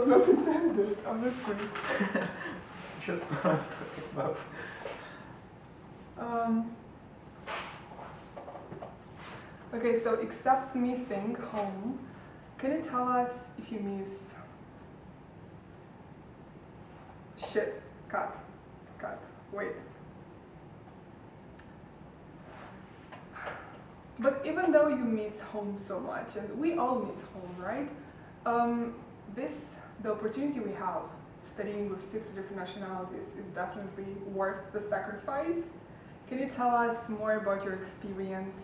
not intended, honestly. Just what I'm talking about. Okay, so except missing home, can you tell us if you miss shit? Cut. Wait. But even though you miss home so much, and we all miss home, right? The opportunity we have studying with 6 different nationalities is definitely worth the sacrifice. Can you tell us more about your experience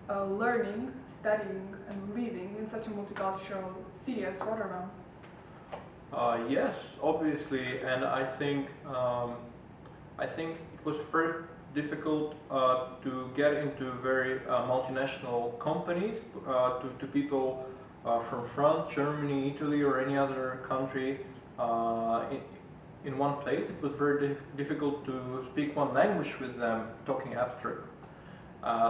learning, studying, and living in such a multicultural city as Rotterdam? Yes, obviously, and I think it was very difficult to get into very multinational companies, to people from France, Germany, Italy, or any other country in one place. It was very difficult to speak one language with them, talking abstract.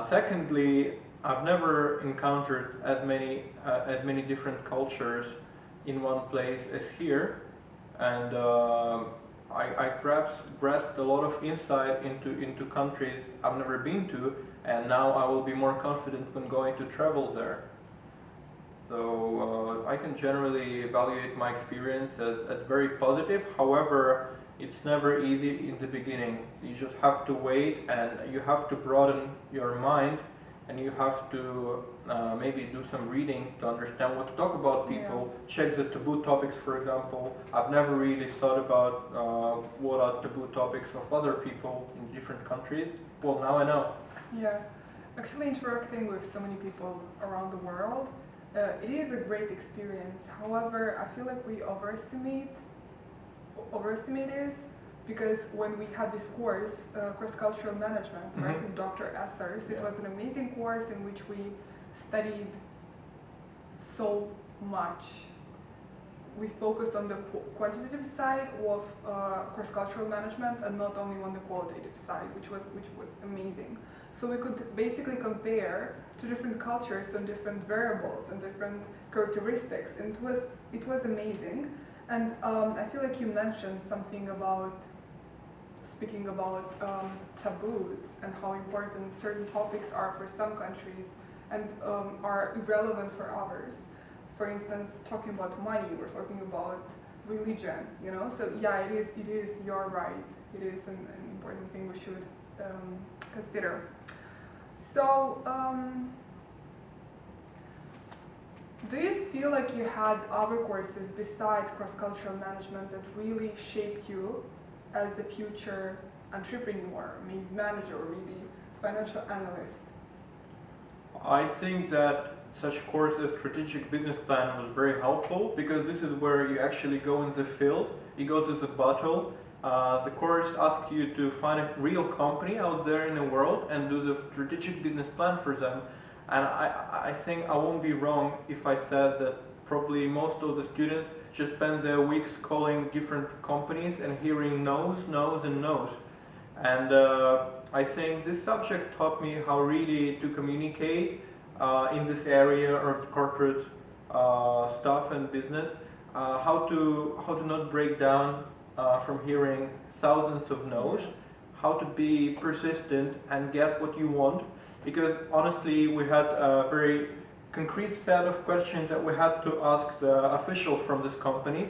Secondly, I've never encountered as many different cultures in one place as here, and I grasped a lot of insight into countries I've never been to, and now I will be more confident when going to travel there. So I can generally evaluate my experience as very positive. However, it's never easy in the beginning. You just have to wait, and you have to broaden your mind, and you have to maybe do some reading to understand what to talk about people. Yeah. Check the taboo topics, for example. I've never really thought about what are taboo topics of other people in different countries. Well, now I know. Yeah, actually interacting with so many people around the world, it is a great experience. However, I feel like we overestimate it, because when we had this course, cross-cultural management, right, with Dr. Essers, it was an amazing course in which we studied so much. We focused on the quantitative side of cross-cultural management and not only on the qualitative side, which was amazing. So we could basically compare two different cultures and different variables and different characteristics, and it was amazing. And I feel like you mentioned something about speaking about taboos and how important certain topics are for some countries and are irrelevant for others. For instance, talking about money, we're talking about religion, you know. So yeah, it is. You're right. It is an important thing we should consider. So, do you feel like you had other courses besides cross-cultural management that really shaped you as a future entrepreneur, maybe manager, or maybe financial analyst? I think that such course as strategic business plan was very helpful, because this is where you actually go in the field, you go to the battle. The course asks you to find a real company out there in the world and do the strategic business plan for them. And I think I won't be wrong if I said that probably most of the students just spend their weeks calling different companies and hearing no's, no's, and no's. And I think this subject taught me how really to communicate in this area of corporate stuff and business, how to not break down from hearing thousands of no's, how to be persistent and get what you want. Because honestly, we had a very concrete set of questions that we had to ask the official from this company.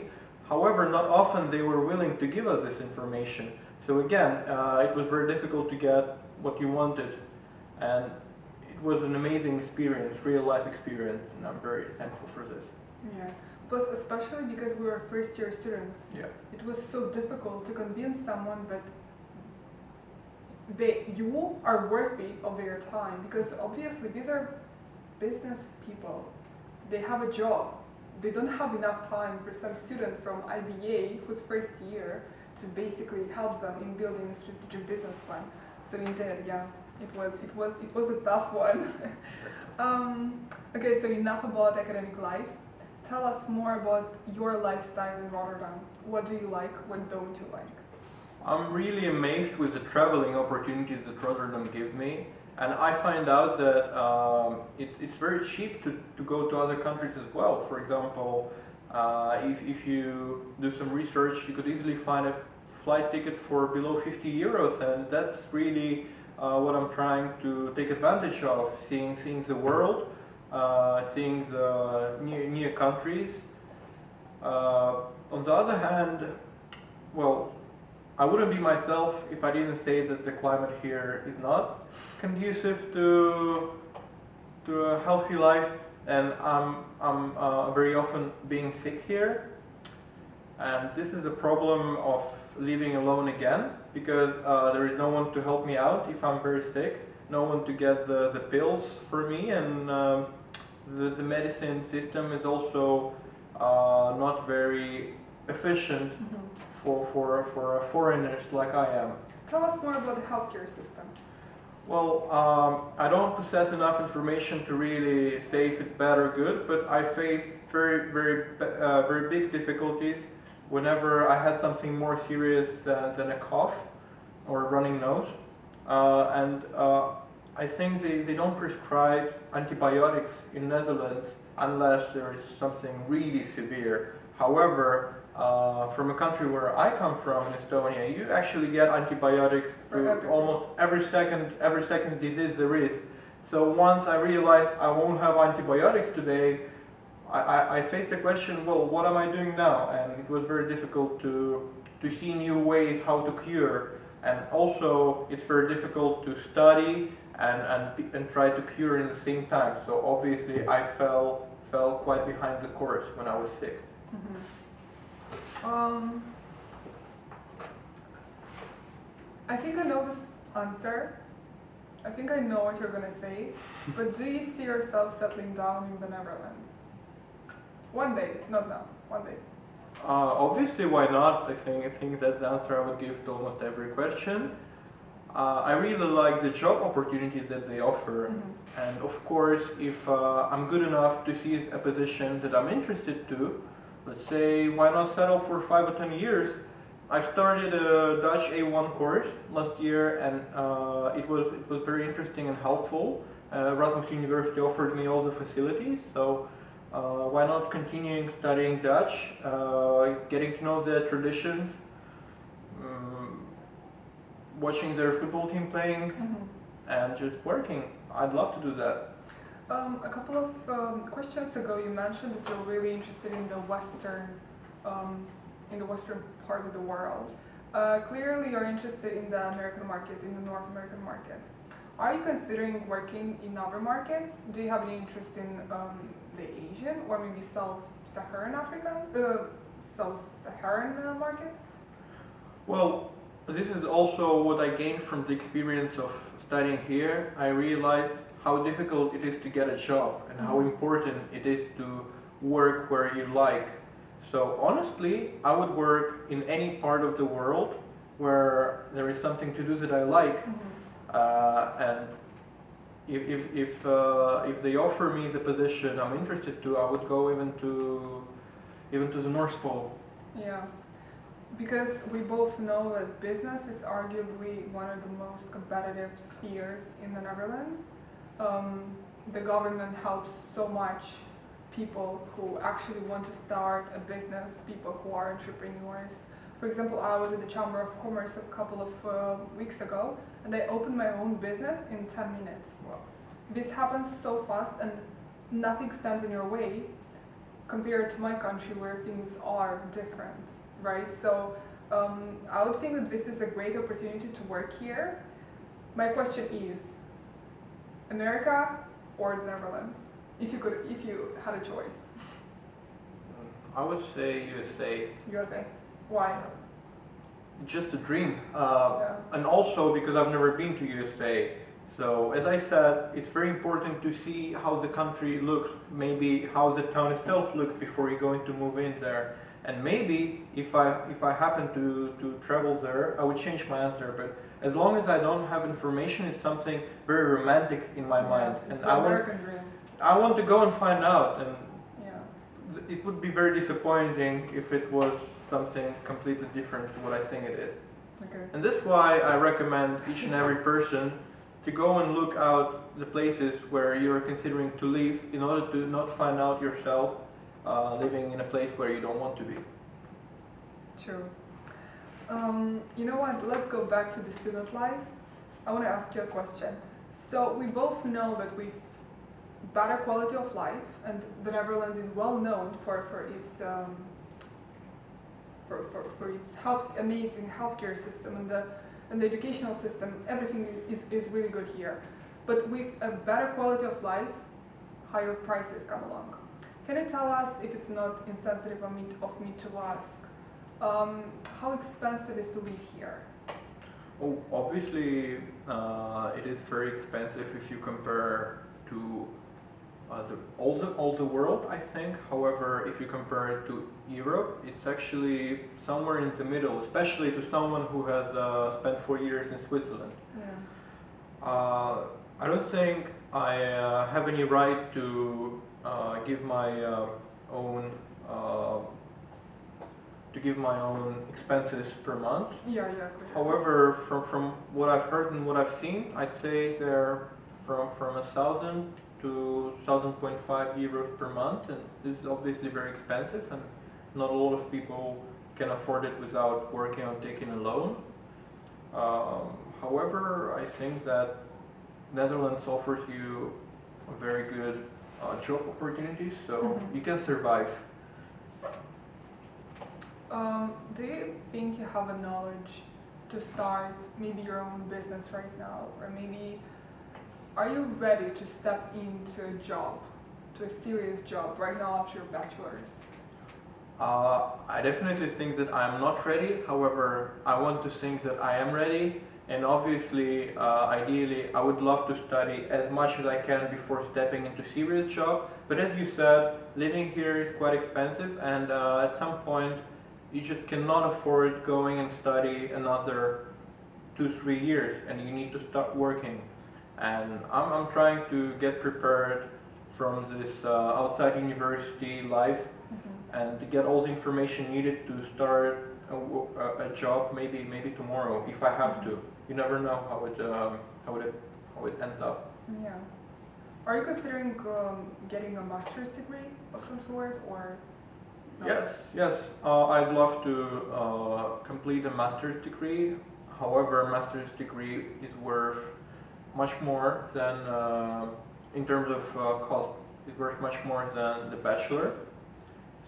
However, not often they were willing to give us this information. So again, it was very difficult to get what you wanted. And it was an amazing experience, real life experience, and I'm very thankful for this. Yeah, plus especially because we were first year students. Yeah. It was so difficult to convince someone that you are worthy of their time, because obviously these are business people. They have a job. They don't have enough time for some student from IBA who's first year to basically help them in building a strategic business plan. So indeed, yeah, it was a tough one. Okay, so enough about academic life. Tell us more about your lifestyle in Rotterdam. What do you like? What don't you like? I'm really amazed with the traveling opportunities that Rotterdam gives me, and I find out that it's very cheap to go to other countries as well. For example, If you do some research, you could easily find a flight ticket for below 50 euros, and that's really what I'm trying to take advantage of, seeing the world, seeing the new countries. On the other hand, well, I wouldn't be myself if I didn't say that the climate here is not conducive to a healthy life, and I'm very often being sick here, and this is the problem of living alone again, because there is no one to help me out if I'm very sick, no one to get the pills for me, and the medicine system is also not very efficient for foreigners like I am. Tell us more about the healthcare system. Well, I don't possess enough information to really say if it's bad or good, but I faced very big difficulties whenever I had something more serious than a cough or a running nose. I think they don't prescribe antibiotics in Netherlands unless there is something really severe. However, from a country where I come from, in Estonia, you actually get antibiotics for almost every second disease there is. So once I realized I won't have antibiotics today, I faced the question, well, what am I doing now? And it was very difficult to see new ways how to cure. And also, it's very difficult to study and try to cure in the same time. So obviously, I fell quite behind the course when I was sick. I think I know this answer. I think I know what you're going to say. But do you see yourself settling down in the Netherlands? One day, not now, one day. Obviously, why not? I think that's the answer I would give to almost every question. I really like the job opportunities that they offer. And of course, if I'm good enough to see a position that I'm interested to, let's say, why not settle for 5 or 10 years? I started a Dutch A1 course last year, and it was very interesting and helpful. Erasmus University offered me all the facilities, so why not continuing studying Dutch, getting to know their traditions, watching their football team playing, and just working. I'd love to do that. A couple of questions ago, you mentioned that you're really interested in the western part of the world. Clearly, you're interested in the American market, in the North American market. Are you considering working in other markets? Do you have any interest in the Asian or maybe Sub-Saharan market? Well, this is also what I gained from the experience of studying here. I realized how difficult it is to get a job and how important it is to work where you like. So honestly, I would work in any part of the world where there is something to do that I like. And if they offer me the position I'm interested to, I would go even to the North Pole. Yeah, because we both know that business is arguably one of the most competitive spheres in the Netherlands. The government helps so much people who actually want to start a business, people who are entrepreneurs. For example, I was at the Chamber of Commerce a couple of weeks ago, and I opened my own business in 10 minutes. Wow. This happens so fast, and nothing stands in your way compared to my country where things are different, right? So I would think that this is a great opportunity to work here. My question is, America or the Netherlands? If you had a choice. I would say USA. USA. Why? Just a dream. And also because I've never been to USA. So as I said, it's very important to see how the country looks, maybe how the town itself looks before you're going to move in there. And maybe if I happen to travel there, I would change my answer. But as long as I don't have information, it's something very romantic in my mind. It's And the American dream. I want to go and find out. And it would be very disappointing if it was something completely different to what I think it is. Okay. And that's why I recommend each and every person to go and look out the places where you're considering to live in order to not find out yourself living in a place where you don't want to be. True. You know what? Let's go back to the student life. I want to ask you a question. So we both know that we've better quality of life, and the Netherlands is well known for its amazing healthcare system and the educational system. Everything is really good here. But with a better quality of life, higher prices come along. Can you tell us, if it's not insensitive of me to ask, how expensive is to live here? Oh, obviously, it is very expensive if you compare to all the world, I think. However, if you compare it to Europe, it's actually somewhere in the middle, especially to someone who has spent 4 years in Switzerland. Yeah. I don't think I have any right to give my own expenses per month. Yeah, yeah. Clear. However, from what I've heard and what I've seen, I'd say they're from 1,000 to 1,000.5 euros per month, and this is obviously very expensive, and not a lot of people can afford it without working on taking a loan. However, I think that Netherlands offers you a very good job opportunities, so you can survive. Do you think you have a knowledge to start maybe your own business right now, or maybe are you ready to step into a job, to a serious job right now after your bachelor's? I definitely think that I am not ready. However, I want to think that I am ready, and obviously, ideally, I would love to study as much as I can before stepping into serious job. But as you said, living here is quite expensive, and at some point, you just cannot afford going and study another 2-3 years, and you need to start working. And I'm trying to get prepared from this outside university life and to get all the information needed to start a job maybe tomorrow if I have to. You never know how it ends up. Yeah. Are you considering getting a master's degree of some sort, or? No? Yes. I'd love to complete a master's degree. However, a master's degree is worth much more than, in terms of cost, is worth much more than the bachelor.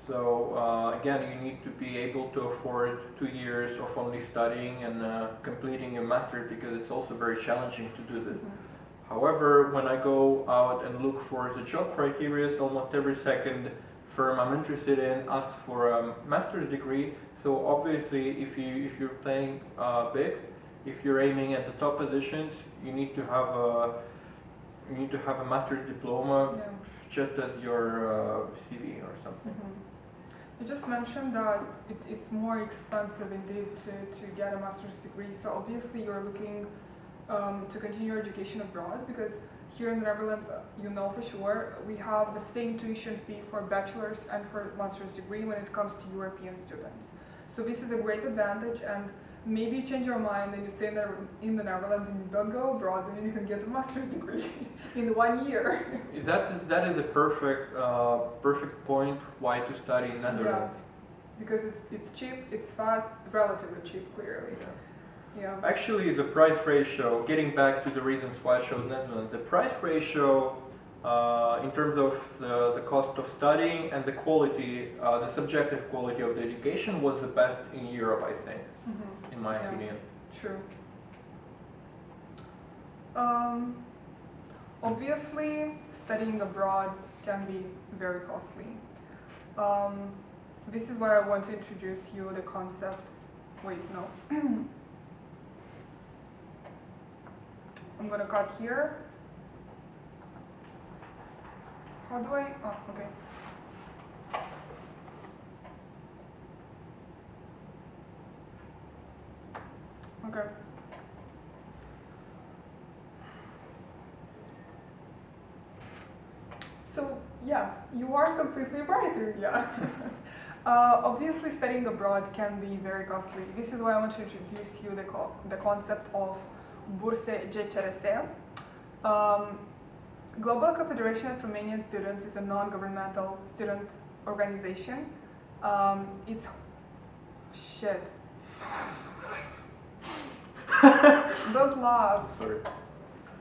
So again, you need to be able to afford 2 years of only studying and completing a master's, because it's also very challenging to do this. However, when I go out and look for the job criteria, almost every second firm I'm interested in asks for a master's degree. So obviously, if you're playing big, if you're aiming at the top positions, you need to have a master's diploma, just as your CV or something. You just mentioned that it's more expensive indeed to get a master's degree. So obviously you're looking to continue your education abroad, because here in the Netherlands, you know for sure, we have the same tuition fee for bachelor's and for master's degree when it comes to European students. So this is a great advantage, and maybe you change your mind and you stay in the Netherlands and you don't go abroad, and then you can get a master's degree in 1 year. That is a perfect point why to study in Netherlands. Yeah, because it's cheap, it's fast, relatively cheap, clearly. Yeah. Actually, the price ratio, getting back to the reasons why I chose Netherlands, the price ratio in terms of the cost of studying and the quality, the subjective quality of the education was the best in Europe, I think, in my opinion. True. Obviously, studying abroad can be very costly. This is why I want to introduce you the concept. Wait, no. I'm gonna cut here. How do I? Oh, okay. Okay. So, yeah, you are completely right, yeah. Obviously, studying abroad can be very costly. This is why I want to introduce you the concept of Burse GCRS. Global Confederation of Romanian Students is a non-governmental student organization. It's shit. Don't laugh. Sorry.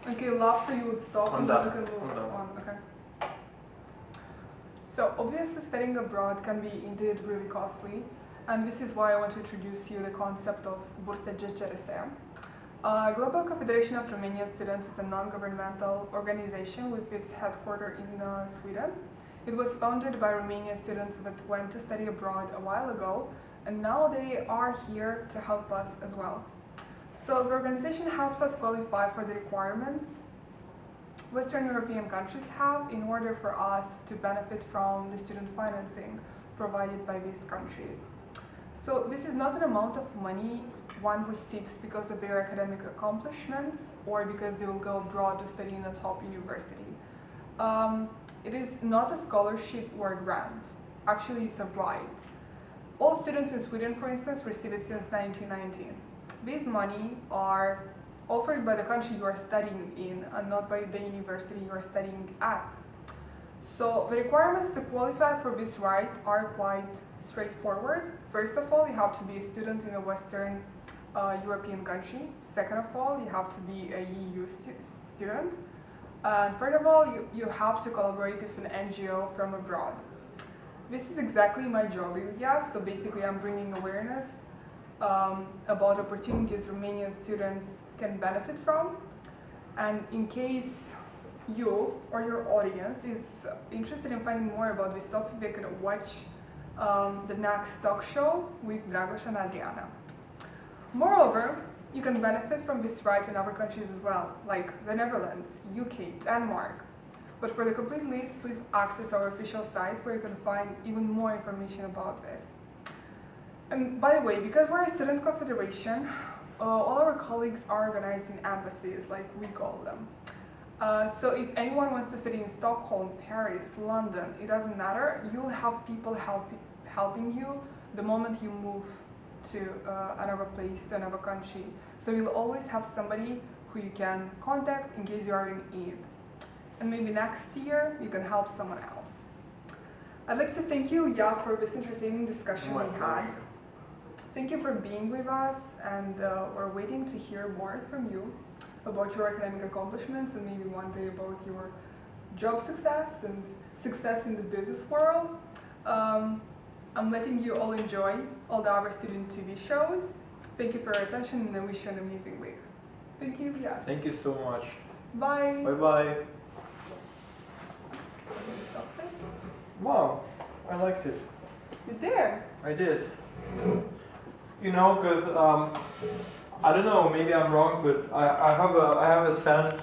Okay, laugh so you would stop I'm and done. then you can move I'm done. on. Okay. So obviously studying abroad can be indeed really costly, and this is why I want to introduce you the concept of Bursăgecerese. Global Confederation of Romanian Students is a non-governmental organization with its headquarters in Sweden. It was founded by Romanian students that went to study abroad a while ago, and now they are here to help us as well. So the organization helps us qualify for the requirements Western European countries have in order for us to benefit from the student financing provided by these countries. So this is not an amount of money one receives because of their academic accomplishments or because they will go abroad to study in a top university. It is not a scholarship or a grant. Actually, it's a right. All students in Sweden, for instance, receive it since 1919. These money are offered by the country you are studying in and not by the university you are studying at. So the requirements to qualify for this right are quite straightforward. First of all, you have to be a student in a Western European country. Second of all, you have to be a EU student. And third of all, you have to collaborate with an NGO from abroad. This is exactly my job in IAS, so basically I'm bringing awareness about opportunities Romanian students can benefit from. And in case you or your audience is interested in finding more about this topic, they can watch the next talk show with Dragos and Adriana. Moreover, you can benefit from this right in other countries as well, like the Netherlands, UK, Denmark. But for the complete list, please access our official site where you can find even more information about this. And by the way, because we're a student confederation, all our colleagues are organized in embassies, like we call them. So if anyone wants to study in Stockholm, Paris, London, it doesn't matter, you'll have people helping you the moment you move to another place, to another country. So you'll always have somebody who you can contact in case you are in need. And maybe next year you can help someone else. I'd like to thank you, Yaa, for this entertaining discussion we had. Thank you for being with us, and we're waiting to hear more from you about your academic accomplishments and maybe one day about your job success and success in the business world. I'm letting you all enjoy all the other StudenTV shows. Thank you for your attention, and I wish you an amazing week. Thank you, Yaa. Thank you so much. Bye. Bye-bye. Stop this. Wow, I liked it. You did? I did. You know, because I don't know, maybe I'm wrong, but I have a sense